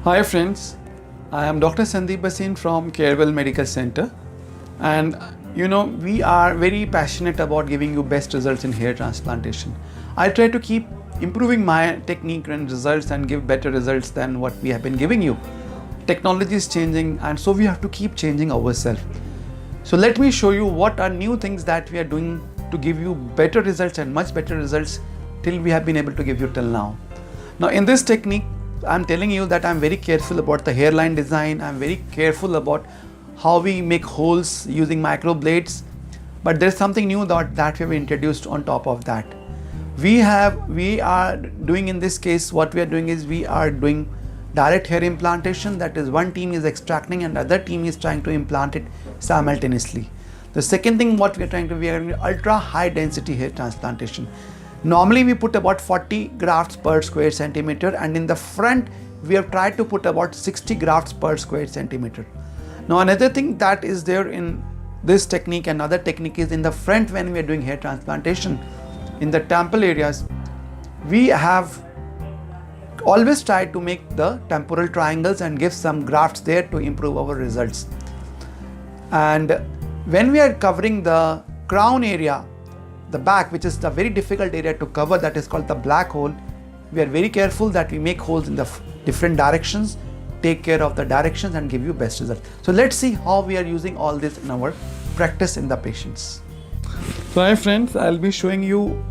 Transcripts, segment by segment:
Hi friends, I am Dr. Sandeep Basin from Carewell Medical Center, and we are very passionate about giving you best results in hair transplantation. I try to keep improving my technique and results and give better results than what we have been giving you. Technology is changing, and so we have to keep changing ourselves. So let me show you what are new things that we are doing to give you better results and much better results till we have been able to give you till now. Now in this technique, I'm telling you that I'm very careful about the hairline design. I'm very careful about how we make holes using microblades. But there's something new that we have introduced on top of that. We are doing, in this case, what we are doing is we are doing direct hair implantation. That is, one team is extracting and the other team is trying to implant it simultaneously. The second thing what we are trying to, we are doing ultra high density hair transplantation. Normally we put about 40 grafts per square centimeter, and in the front we have tried to put about 60 grafts per square centimeter. Now another thing that is there in this technique, another technique is in the front when we are doing hair transplantation. In the temple areas, we have always tried to make the temporal triangles and give some grafts there to improve our results. And when we are covering the crown area, the back, which is the very difficult area to cover, that is called the black hole, we are very careful that we make holes in the different directions, take care of the directions and give you best results. So let's see how we are using all this in our practice in the patients. So hi friends, I'll be showing you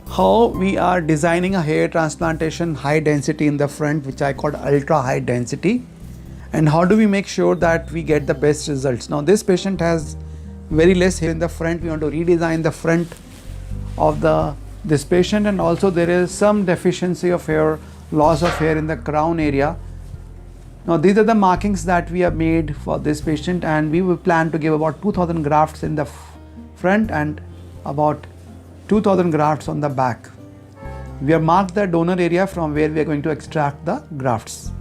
how we are designing a hair transplantation high density in the front, which I called ultra high density, and how do we make sure that we get the best results. Now this patient has very less hair in the front. We want to redesign the front of this patient, and also there is some deficiency of hair, loss of hair in the crown area. Now these are the markings that we have made for this patient, and we will plan to give about 2000 grafts in the front and about 2000 grafts on the back. We have marked the donor area from where we are going to extract the grafts.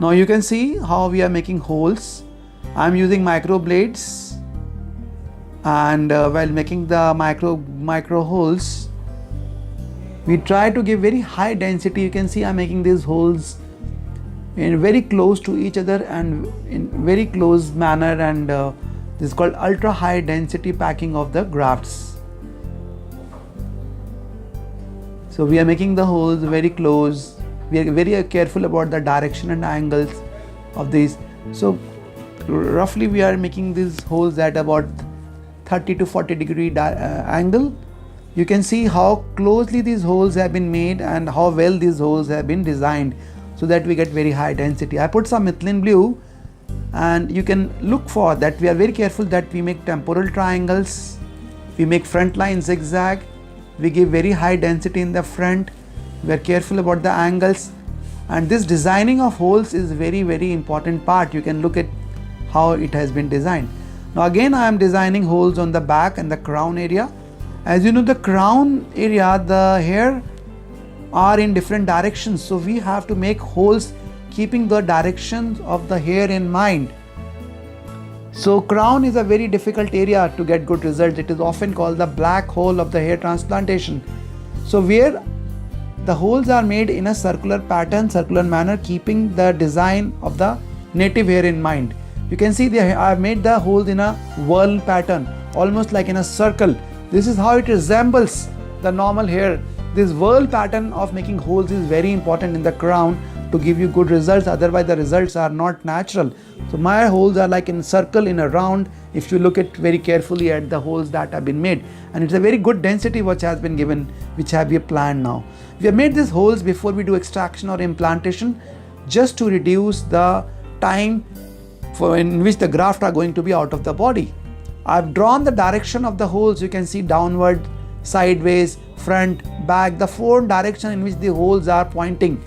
Now you can see how we are making holes. I am using microblades, and while making the micro holes, we try to give very high density. You can see I'm making these holes in very close to each other and in very close manner, and this is called ultra high density packing of the grafts. So we are making the holes very close. We are very careful about the direction and angles of these. So roughly we are making these holes at about 30 to 40 degree angle. You can see how closely these holes have been made and how well these holes have been designed so that we get very high density. I put some methylene blue, and you can look for that. We are very careful that we make temporal triangles, we make front line zigzag, we give very high density in the front, we are careful about the angles, and this designing of holes is very important part. You can look at how it has been designed. Now again I am designing holes on the back and the crown area. As you know, the crown area, the hair are in different directions, so we have to make holes keeping the directions of the hair in mind. So crown is a very difficult area to get good results. It is often called the black hole of the hair transplantation. So where the holes are made in a circular pattern, circular manner, keeping the design of the native hair in mind. You can see I have made the holes in a whirl pattern, almost like in a circle. This is how it resembles the normal hair. This whirl pattern of making holes is very important in the crown to give you good results, otherwise the results are not natural. So my holes are like in circle, in a round, if you look at very carefully at the holes that have been made. And it's a very good density which has been given, which have been planned now. We have made these holes before we do extraction or implantation, just to reduce the time in which the graft are going to be out of the body. I've drawn the direction of the holes. You can see downward, sideways, front, back, the four directions in which the holes are pointing.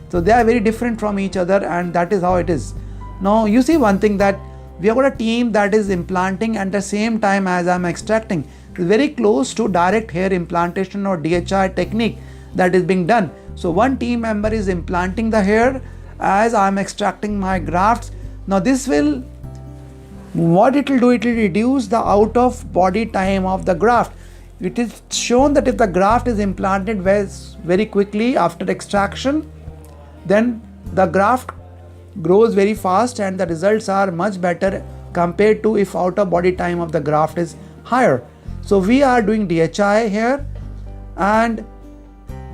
So they are very different from each other, and that is how it is. Now you see one thing, that we have got a team that is implanting at the same time as I'm extracting. It's very close to direct hair implantation or DHI technique that is being done. So one team member is implanting the hair as I'm extracting my grafts. Now this will, what it will do, it will reduce the out of body time of the graft. It is shown that if the graft is implanted very quickly after extraction, then the graft grows very fast and the results are much better compared to if out of body time of the graft is higher. So we are doing DHI here, and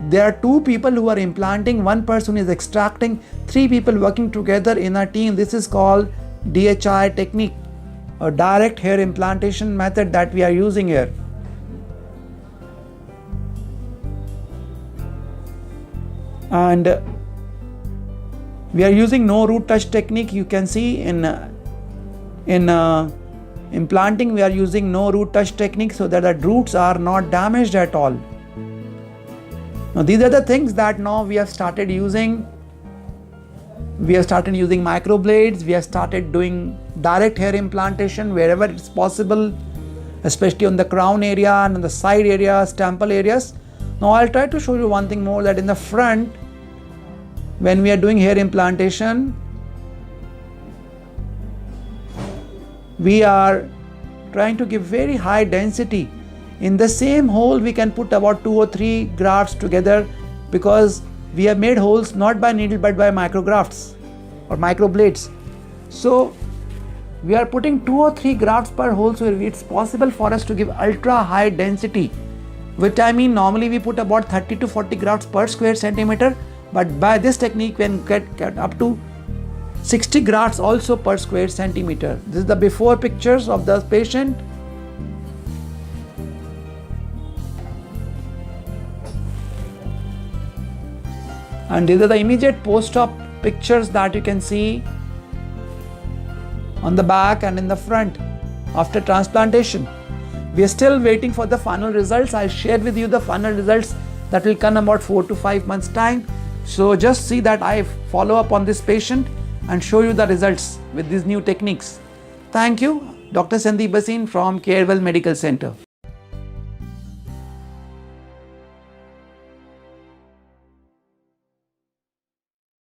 there are 2 people who are implanting, 1 person is extracting, 3 people working together in a team. This is called DHI technique, a direct hair implantation method that we are using here. And we are using no root touch technique. You can see in implanting we are using no root touch technique so that the roots are not damaged at all. Now these are the things that now we have started using. We have started using microblades. We have started doing direct hair implantation wherever it's possible, especially on the crown area and on the side areas, temple areas. Now I'll try to show you one thing more, that in the front, when we are doing hair implantation, we are trying to give very high density. In the same hole we can put about 2 or 3 grafts together, because we have made holes not by needle but by micrografts or microblades. So we are putting 2 or 3 grafts per hole, so it's possible for us to give ultra high density, which I mean normally we put about 30 to 40 grafts per square centimeter, but by this technique we can get up to 60 grafts also per square centimeter. This is the before pictures of the patient. And these are the immediate post-op pictures that you can see on the back and in the front after transplantation. We are still waiting for the final results. I'll share with you the final results that will come about 4 to 5 months time. So just see that I follow up on this patient and show you the results with these new techniques. Thank you. Dr. Sandeep Bhasin from Carewell Medical Center.